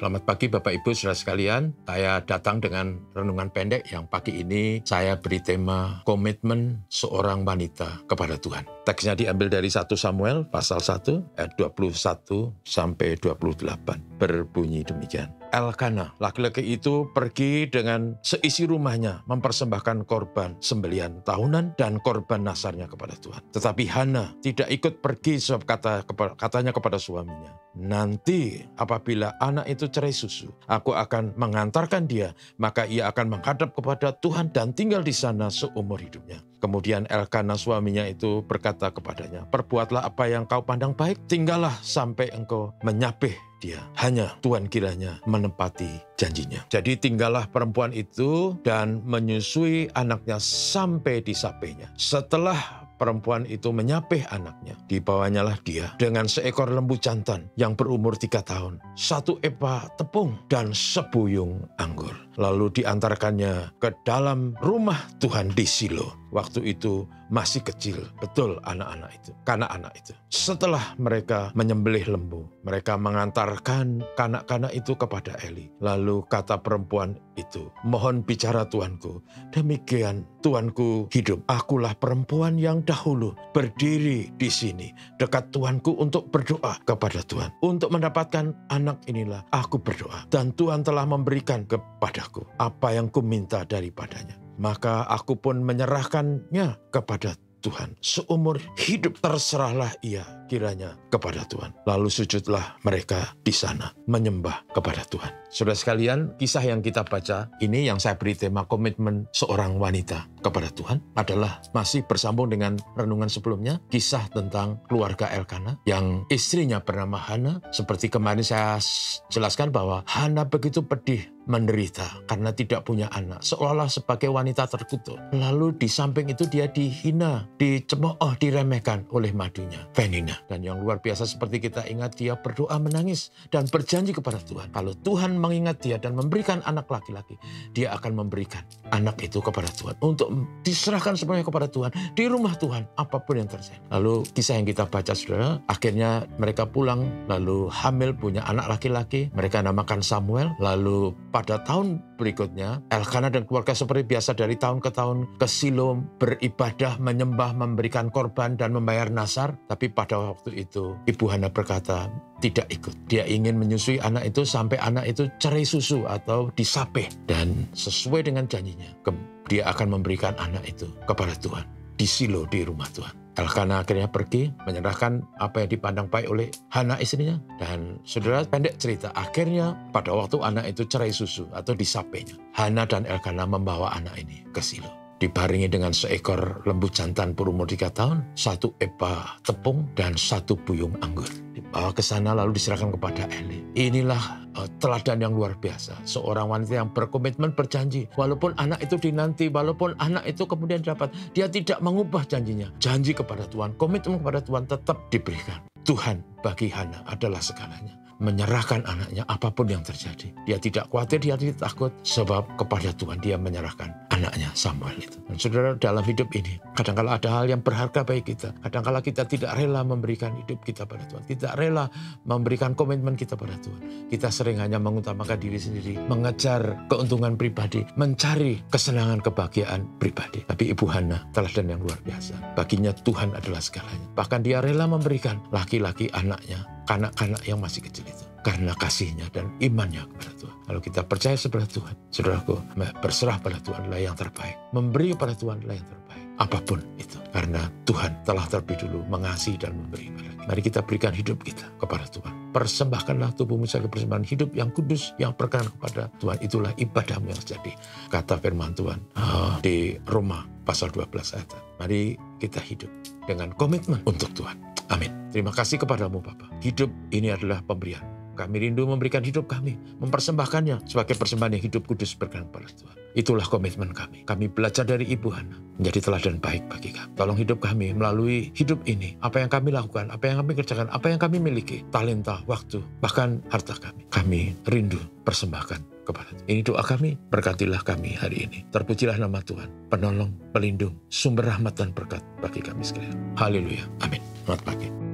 Selamat pagi Bapak Ibu Saudara sekalian. Saya datang dengan renungan pendek yang pagi ini saya beri tema komitmen seorang wanita kepada Tuhan. Teksnya diambil dari 1 Samuel pasal 1 ayat 21 sampai 28. Berbunyi demikian. Elkana, laki-laki itu pergi dengan seisi rumahnya mempersembahkan korban sembelihan tahunan dan korban nasarnya kepada Tuhan. Tetapi Hana tidak ikut pergi sebab katanya kepada suaminya, nanti apabila anak itu cerai susu, aku akan mengantarkan dia, maka ia akan menghadap kepada Tuhan dan tinggal di sana seumur hidupnya. Kemudian Elkana suaminya itu berkata kepadanya, perbuatlah apa yang kau pandang baik, tinggallah sampai engkau menyapih dia. Hanya Tuhan kiranya menepati janjinya. Jadi tinggallah perempuan itu dan menyusui anaknya sampai disapihnya. Setelah perempuan itu menyapih anaknya, dibawanyalah dia dengan seekor lembu jantan yang berumur 3 tahun, 1 epa tepung dan sebuyung anggur. Lalu diantarkannya ke dalam rumah Tuhan di Silo. Waktu itu masih kecil, betul anak-anak itu, kanak-kanak itu. Setelah mereka menyembelih lembu, mereka mengantarkan kanak-kanak itu kepada Eli. Lalu kata perempuan itu, mohon bicara Tuanku, demikian Tuanku hidup. Akulah perempuan yang dahulu berdiri di sini dekat Tuanku untuk berdoa kepada Tuhan. Untuk mendapatkan anak inilah aku berdoa. Dan Tuhan telah memberikan kepadaku apa yang kuminta daripadanya. Maka aku pun menyerahkannya kepada Tuhan. Seumur hidup terserahlah ia kiranya kepada Tuhan. Lalu sujudlah mereka di sana menyembah kepada Tuhan. Saudara sekalian, kisah yang kita baca ini yang saya beri tema komitmen seorang wanita kepada Tuhan adalah masih bersambung dengan renungan sebelumnya, kisah tentang keluarga Elkana yang istrinya bernama Hana. Seperti kemarin saya jelaskan bahwa Hana begitu pedih menderita karena tidak punya anak, seolah-olah sebagai wanita terkutuk. Lalu di samping itu dia dihina, dicemooh, diremehkan oleh madunya, Penina. Dan yang luar biasa seperti kita ingat, dia berdoa menangis dan berjanji kepada Tuhan. Kalau Tuhan mengingat dia dan memberikan anak laki-laki, dia akan memberikan anak itu kepada Tuhan. Untuk diserahkan semuanya kepada Tuhan, di rumah Tuhan, apapun yang terjadi. Lalu kisah yang kita baca saudara, akhirnya mereka pulang, lalu hamil punya anak laki-laki, mereka namakan Samuel. Lalu pada tahun berikutnya, Elkana dan keluarga seperti biasa dari tahun ke tahun ke Silo beribadah, menyembah, memberikan korban dan membayar nasar. Tapi pada waktu itu Ibu Hana berkata tidak ikut. Dia ingin menyusui anak itu sampai anak itu cerai susu atau disapih. Dan sesuai dengan janjinya, dia akan memberikan anak itu kepada Tuhan di Silo, di rumah Tuhan. Elkana akhirnya pergi menyerahkan apa yang dipandang baik oleh Hana istrinya. Dan saudara, pendek cerita, akhirnya pada waktu anak itu cerai susu atau disapihnya, Hana dan Elkana membawa anak ini ke Silo. Dibaringi dengan seekor lembu jantan berumur 3 tahun, 1 epa tepung, dan 1 buyung anggur. Dibawa ke sana lalu diserahkan kepada Eli. Inilah teladan yang luar biasa. Seorang wanita yang berkomitmen berjanji. Walaupun anak itu dinanti, walaupun anak itu kemudian dapat, dia tidak mengubah janjinya. Janji kepada Tuhan, komitmen kepada Tuhan tetap diberikan. Tuhan bagi Hana adalah segalanya. Menyerahkan anaknya apapun yang terjadi. Dia tidak khawatir, dia tidak takut. Sebab kepada Tuhan dia menyerahkan anaknya Samuel itu. Dan saudara, dalam hidup ini kadang-kala ada hal yang berharga bagi kita. Kadang-kala kita tidak rela memberikan hidup kita pada Tuhan. Tidak rela memberikan komitmen kita pada Tuhan. Kita sering hanya mengutamakan diri sendiri. Mengejar keuntungan pribadi. Mencari kesenangan kebahagiaan pribadi. Tapi Ibu Hana teladan yang luar biasa. Baginya Tuhan adalah segalanya. Bahkan dia rela memberikan laki-laki anaknya, kanak-kanak yang masih kecil itu, karena kasihnya dan imannya kepada Tuhan. Kalau kita percaya kepada Tuhan, saudaraku, berserah pada Tuhan adalah yang terbaik. Memberi kepada Tuhan adalah yang terbaik. Apapun itu. Karena Tuhan telah terlebih dulu mengasihi dan memberi. Mari kita berikan hidup kita kepada Tuhan. Persembahkanlah tubuhmu sebagai persembahan hidup yang kudus, yang berkenan kepada Tuhan. Itulah ibadahmu yang sejati. Kata firman Tuhan di Roma pasal 12 ayat. Mari kita hidup dengan komitmen untuk Tuhan. Amin. Terima kasih kepadamu Bapa. Hidup ini adalah pemberian. Kami rindu memberikan hidup kami, mempersembahkannya sebagai persembahan yang hidup kudus berkenan kepada Tuhan. Itulah komitmen kami. Kami belajar dari Ibu Hana menjadi teladan baik bagi kami. Tolong hidup kami melalui hidup ini. Apa yang kami lakukan, apa yang kami kerjakan, apa yang kami miliki, talenta, waktu, bahkan harta kami. Kami rindu persembahkan kepada Tuhan. Ini doa kami, berkatilah kami hari ini. Terpujilah nama Tuhan, penolong, pelindung, sumber rahmat dan berkat bagi kami sekalian. Haleluya. Amin. Selamat pagi.